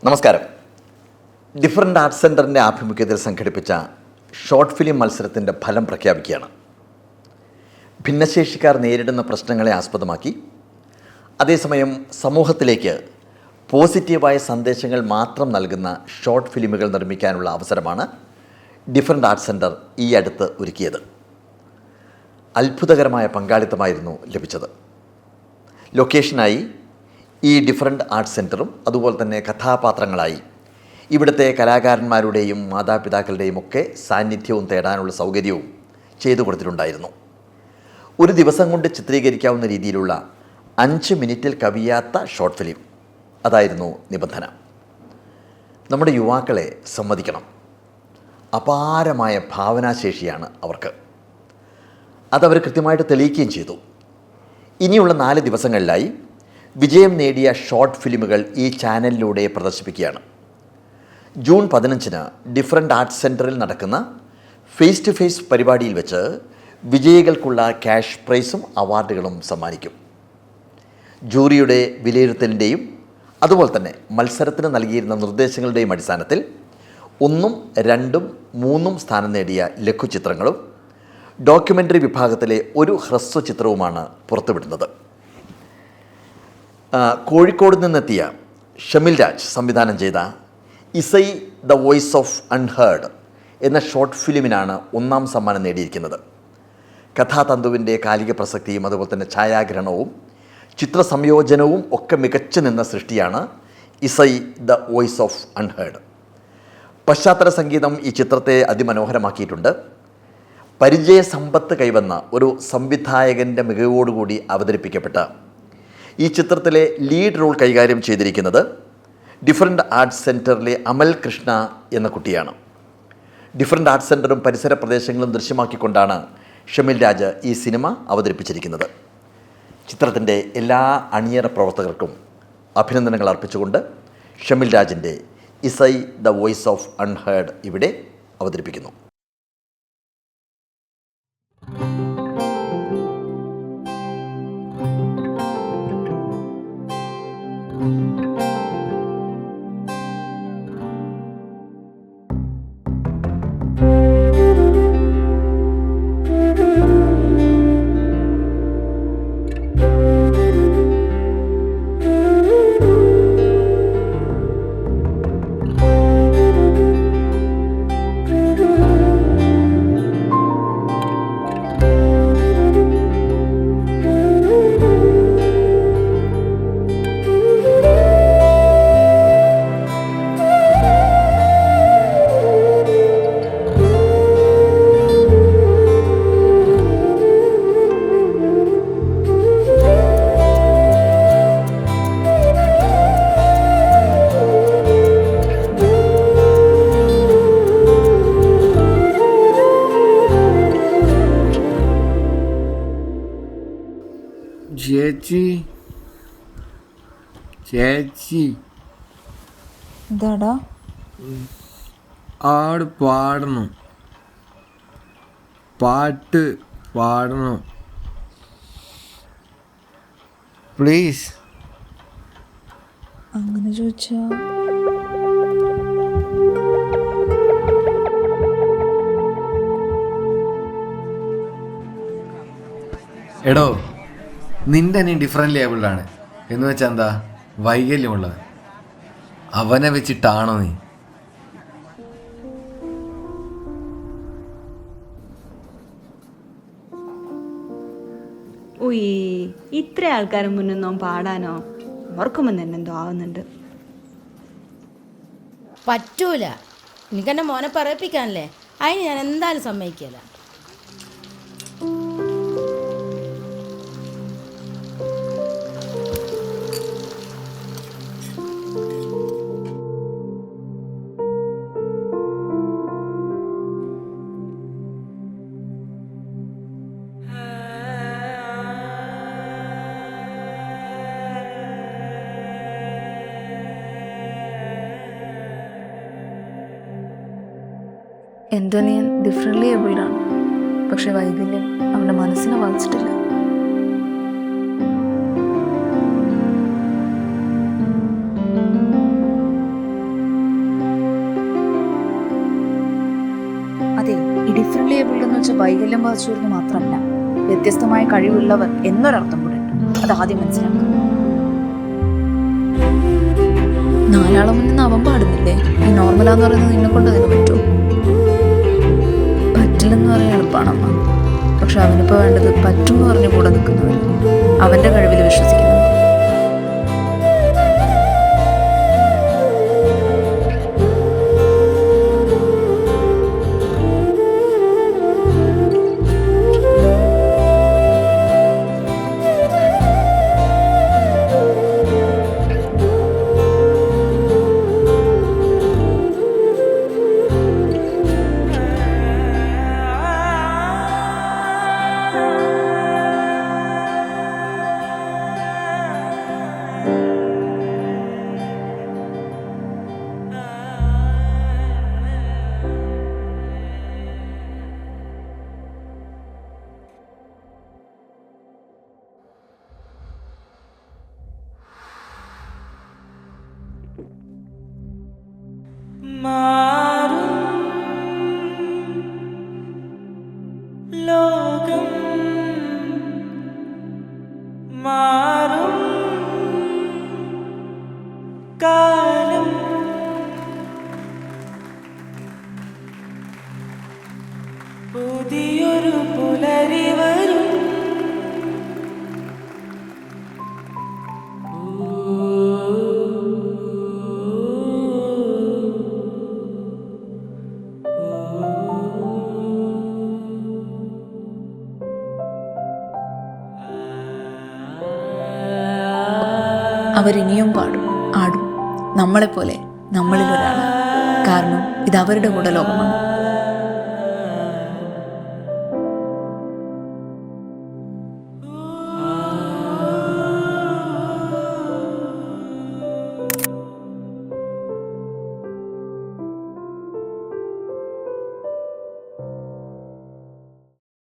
നമസ്കാരം. Different arts സെൻറ്ററിൻ്റെ ആഭിമുഖ്യത്തിൽ സംഘടിപ്പിച്ച ഷോർട്ട് ഫിലിം മത്സരത്തിൻ്റെ ഫലം പ്രഖ്യാപിക്കുകയാണ്. ഭിന്നശേഷിക്കാർ നേരിടുന്ന പ്രശ്നങ്ങളെ ആസ്പദമാക്കി അതേസമയം സമൂഹത്തിലേക്ക് പോസിറ്റീവായ സന്ദേശങ്ങൾ മാത്രം നൽകുന്ന ഷോർട്ട് ഫിലിമുകൾ നിർമ്മിക്കാനുള്ള അവസരമാണ് ഡിഫറൻറ്റ് ആർട്സ് സെൻറ്റർ ഈ അടുത്ത് ഒരുക്കിയത്. അത്ഭുതകരമായ പങ്കാളിത്തമായിരുന്നു ലഭിച്ചത്. ലൊക്കേഷനായി ഈ ഡിഫറൻറ്റ് ആർട്സ് സെൻറ്ററും അതുപോലെ തന്നെ കഥാപാത്രങ്ങളായി ഇവിടുത്തെ കലാകാരന്മാരുടെയും മാതാപിതാക്കളുടെയും ഒക്കെ സാന്നിധ്യവും തേടാനുള്ള സൗകര്യവും ചെയ്തു കൊടുത്തിട്ടുണ്ടായിരുന്നു. ഒരു ദിവസം കൊണ്ട് ചിത്രീകരിക്കാവുന്ന രീതിയിലുള്ള 5 മിനിറ്റിൽ കവിയാത്ത ഷോർട്ട് ഫിലിം, അതായിരുന്നു നിബന്ധന. നമ്മുടെ യുവാക്കളെ സമ്മതിക്കണം. അപാരമായ ഭാവനാശേഷിയാണ് അവർക്ക്. അതവർ കൃത്യമായിട്ട് തെളിയിക്കുകയും ചെയ്തു. ഇനിയുള്ള 4 ദിവസങ്ങളിലായി വിജയം നേടിയ ഷോർട്ട് ഫിലിമുകൾ ഈ ചാനലിലൂടെ പ്രദർശിപ്പിക്കുകയാണ്. ജൂൺ 15 ഡിഫറൻറ്റ് ആർട്സ് സെൻറ്ററിൽ നടക്കുന്ന ഫേസ് ടു ഫേസ് പരിപാടിയിൽ വെച്ച് വിജയികൾക്കുള്ള ക്യാഷ് പ്രൈസും അവാർഡുകളും സമ്മാനിക്കും. ജൂറിയുടെ വിലയിരുത്തലിൻ്റെയും അതുപോലെ തന്നെ മത്സരത്തിന് നൽകിയിരുന്ന നിർദ്ദേശങ്ങളുടെയും അടിസ്ഥാനത്തിൽ 1, 2, 3 സ്ഥാനം നേടിയ ലഘുചിത്രങ്ങളും ഡോക്യുമെൻ്ററി വിഭാഗത്തിലെ ഒരു ഹ്രസ്വചിത്രവുമാണ് പുറത്തുവിടുന്നത്. കോഴിക്കോട് നിന്നെത്തിയ ഷമിൽ രാജ് സംവിധാനം ചെയ്ത Isai the voice of unheard എന്ന ഷോർട്ട് ഫിലിമിനാണ് 1ാം സമ്മാനം നേടിയിരിക്കുന്നത്. കഥാതന്തുവിൻ്റെ കാലിക പ്രസക്തിയും അതുപോലെ തന്നെ ഛായാഗ്രഹണവും ചിത്രസംയോജനവും ഒക്കെ മികച്ചു നിന്ന സൃഷ്ടിയാണ് Isai the voice of unheard. പശ്ചാത്തല സംഗീതം ഈ ചിത്രത്തെ അതിമനോഹരമാക്കിയിട്ടുണ്ട്. പരിചയസമ്പത്ത് കൈവന്ന ഒരു സംവിധായകൻ്റെ മികവോടുകൂടി അവതരിപ്പിക്കപ്പെട്ട ഈ ചിത്രത്തിലെ ലീഡ് റോൾ കൈകാര്യം ചെയ്തിരിക്കുന്നത് ഡിഫറൻറ്റ് ആർട്സ് സെൻറ്ററിലെ അമൽ കൃഷ്ണ എന്ന കുട്ടിയാണ്. ഡിഫറൻറ്റ് ആർട്സ് സെൻറ്ററും പരിസര പ്രദേശങ്ങളും ദൃശ്യമാക്കിക്കൊണ്ടാണ് ഷമിൽ രാജ് ഈ സിനിമ അവതരിപ്പിച്ചിരിക്കുന്നത്. ചിത്രത്തിൻ്റെ എല്ലാ അണിയറ പ്രവർത്തകർക്കും അഭിനന്ദനങ്ങൾ അർപ്പിച്ചുകൊണ്ട് ഷമിൽ രാജിൻ്റെ Isai the voice of unheard ഇവിടെ അവതരിപ്പിക്കുന്നു. ചേച്ചി എന്താടാ? ആട് പാടണം, പാട്ട് പാടണം പ്ലീസ്. അങ്ങനെ ചോദിച്ചാ എടോ, നിന്റെ നീ ഡിഫറെൻ്റ് ലേബിൾഡാണ് എന്ന് വെച്ചാൽ എന്താ? വൈകല്യമുള്ളത്. അവനെ വെച്ചിട്ടാണോ നീ? ഉയ്യ്, ഇത്ര ആൾക്കാരും മുന്നൊന്നും പാടാനോ? ഓർക്കുമ്പോൾ തന്നെ എന്തോ ആവുന്നുണ്ട്. പറ്റൂല. എനിക്കെൻ്റെ മോനെ പറയിപ്പിക്കാനല്ലേ? അതിന് ഞാൻ എന്തായാലും സമ്മതിക്കില്ല. എൻ്റെ അനിയൻ ഡിഫറെൻ്റ്ലി ഏബിൾഡാണ്. പക്ഷെ വൈകല്യം അവൻ്റെ മനസ്സിനെ ബാധിച്ചിട്ടില്ല. വെച്ചാൽ വൈകല്യം ബാധിച്ചവർക്ക് മാത്രമല്ല, വ്യത്യസ്തമായ കഴിവുള്ളവർ എന്നൊരർത്ഥം കൂടെ ഉണ്ട്. അതാദ്യം മനസ്സിലാക്കുക. നാലാളെ മുന്നിൽ അവൻ പാടുന്നില്ലേ, ഈ നോർമലാന്ന് പറയുന്നത് നിന്നെ കൊണ്ട് അതിന് പറ്റുമോ? പറ്റില്ലെന്ന് പറയാൻ എളുപ്പമാണമ്മ. പക്ഷെ അവനിപ്പോൾ വേണ്ടത് പറ്റുമെന്ന് പറഞ്ഞ് കൂടെ നിൽക്കുന്നവർ, അവൻ്റെ കഴിവിൽ വിശ്വസിക്കുന്നു. ലോകം മാറും കാലം പുതിയൊരു പുലരി വരും. അവരിനിയും പാടും, ആടും, നമ്മളെപ്പോലെ നമ്മളിലൊരാൾ. കാരണം ഇത് അവരുടെ കൂടെ ലോകമാണ്.